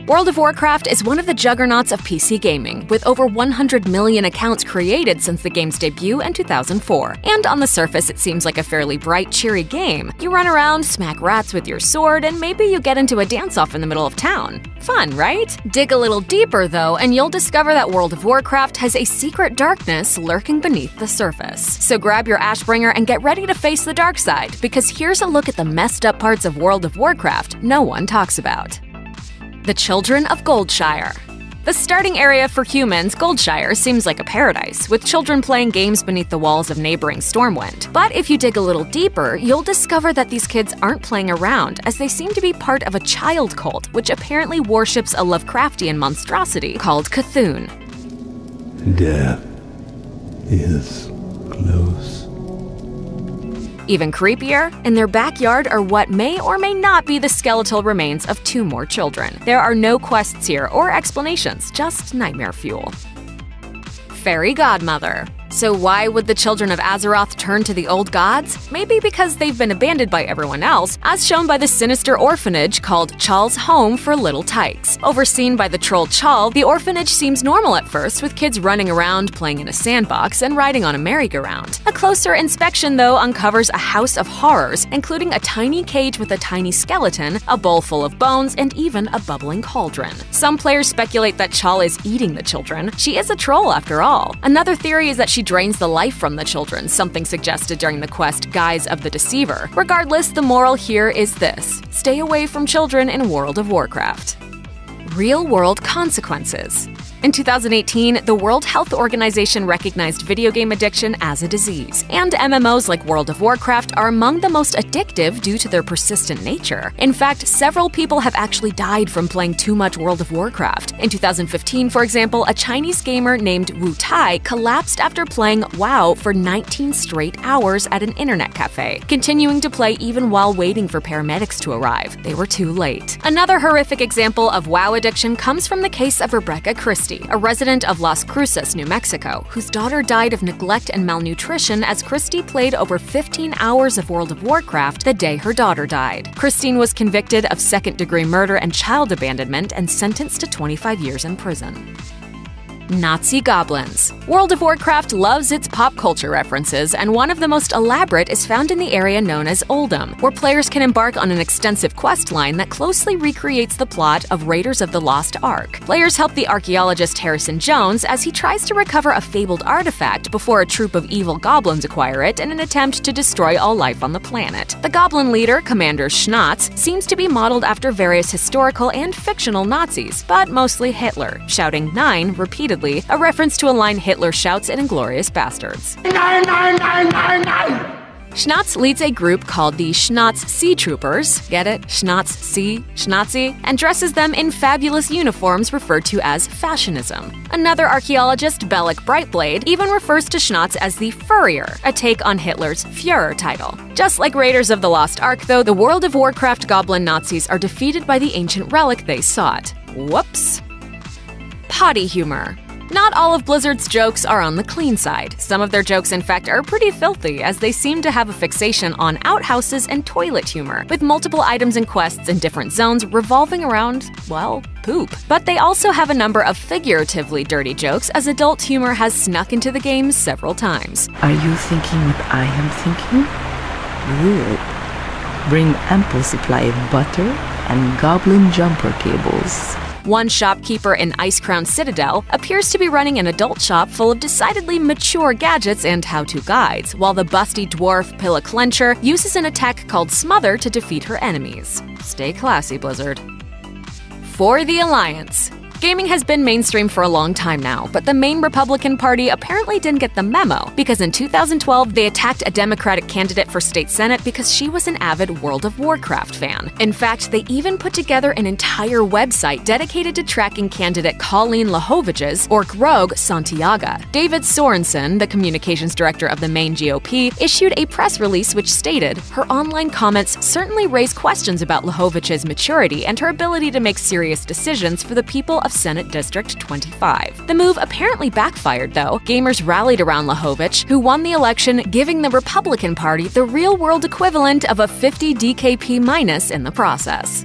World of Warcraft is one of the juggernauts of PC gaming, with over 100 million accounts created since the game's debut in 2004. And on the surface, it seems like a fairly bright, cheery game. You run around, smack rats with your sword, and maybe you get into a dance-off in the middle of town. Fun, right? Dig a little deeper, though, and you'll discover that World of Warcraft has a secret darkness lurking beneath the surface. So grab your Ashbringer and get ready to face the dark side, because here's a look at the messed up parts of World of Warcraft no one talks about. The Children of Goldshire. The starting area for humans, Goldshire, seems like a paradise, with children playing games beneath the walls of neighboring Stormwind. But if you dig a little deeper, you'll discover that these kids aren't playing around, as they seem to be part of a child cult, which apparently worships a Lovecraftian monstrosity called Cthulhu. Death is close. Even creepier, in their backyard are what may or may not be the skeletal remains of 2 more children. There are no quests here or explanations, just nightmare fuel. Fairy Godmother. So why would the children of Azeroth turn to the old gods? Maybe because they've been abandoned by everyone else, as shown by the sinister orphanage called Chal's Home for Little Tykes. Overseen by the troll Chal, the orphanage seems normal at first, with kids running around, playing in a sandbox, and riding on a merry-go-round. A closer inspection, though, uncovers a house of horrors, including a tiny cage with a tiny skeleton, a bowl full of bones, and even a bubbling cauldron. Some players speculate that Chal is eating the children. She is a troll, after all. Another theory is that she drains the life from the children, something suggested during the quest Guise of the Deceiver. Regardless, the moral here is this: stay away from children in World of Warcraft. Real-world consequences. In 2018, the World Health Organization recognized video game addiction as a disease, and MMOs like World of Warcraft are among the most addictive due to their persistent nature. In fact, several people have actually died from playing too much World of Warcraft. In 2015, for example, a Chinese gamer named Wu Tai collapsed after playing WoW for 19 straight hours at an internet cafe, continuing to play even while waiting for paramedics to arrive. They were too late. Another horrific example of WoW addiction comes from the case of Rebecca Christie, a resident of Las Cruces, New Mexico, whose daughter died of neglect and malnutrition as Christie played over 15 hours of World of Warcraft the day her daughter died. Christine was convicted of second-degree murder and child abandonment and sentenced to 25 years in prison. Nazi goblins. World of Warcraft loves its pop culture references, and one of the most elaborate is found in the area known as Oldham, where players can embark on an extensive quest line that closely recreates the plot of Raiders of the Lost Ark. Players help the archaeologist Harrison Jones as he tries to recover a fabled artifact before a troop of evil goblins acquire it in an attempt to destroy all life on the planet. The goblin leader, Commander Schnatz, seems to be modeled after various historical and fictional Nazis, but mostly Hitler, shouting 9 repeatedly, a reference to a line Hitler shouts in Inglourious Bastards. 9! Schnatz leads a group called the Schnatz Sea Troopers, get it? Schnatz Sea, Schnatzi, and dresses them in fabulous uniforms referred to as fashionism. Another archaeologist, Bellic Brightblade, even refers to Schnatz as the Furrier, a take on Hitler's Führer title. Just like Raiders of the Lost Ark, though, the World of Warcraft goblin Nazis are defeated by the ancient relic they sought. Whoops. Potty humor. Not all of Blizzard's jokes are on the clean side. Some of their jokes, in fact, are pretty filthy, as they seem to have a fixation on outhouses and toilet humor, with multiple items and quests in different zones revolving around, well, poop. But they also have a number of figuratively dirty jokes, as adult humor has snuck into the game several times. Are you thinking what I am thinking? Good. Bring ample supply of butter and goblin jumper cables. One shopkeeper in Icecrown Citadel appears to be running an adult shop full of decidedly mature gadgets and how-to guides, while the busty dwarf Pilla Clencher uses an attack called Smother to defeat her enemies. Stay classy, Blizzard. For the Alliance. Gaming has been mainstream for a long time now, but the main Republican Party apparently didn't get the memo, because in 2012 they attacked a Democratic candidate for state senate because she was an avid World of Warcraft fan. In fact, they even put together an entire website dedicated to tracking candidate Colleen Lahovich's Orc Rogue Santiago. David Sorensen, the communications director of the main GOP, issued a press release which stated, "Her online comments certainly raise questions about Lahovich's maturity and her ability to make serious decisions for the people of Senate District 25. The move apparently backfired, though. Gamers rallied around Lahovich, who won the election, giving the Republican Party the real-world equivalent of a 50 DKP minus in the process.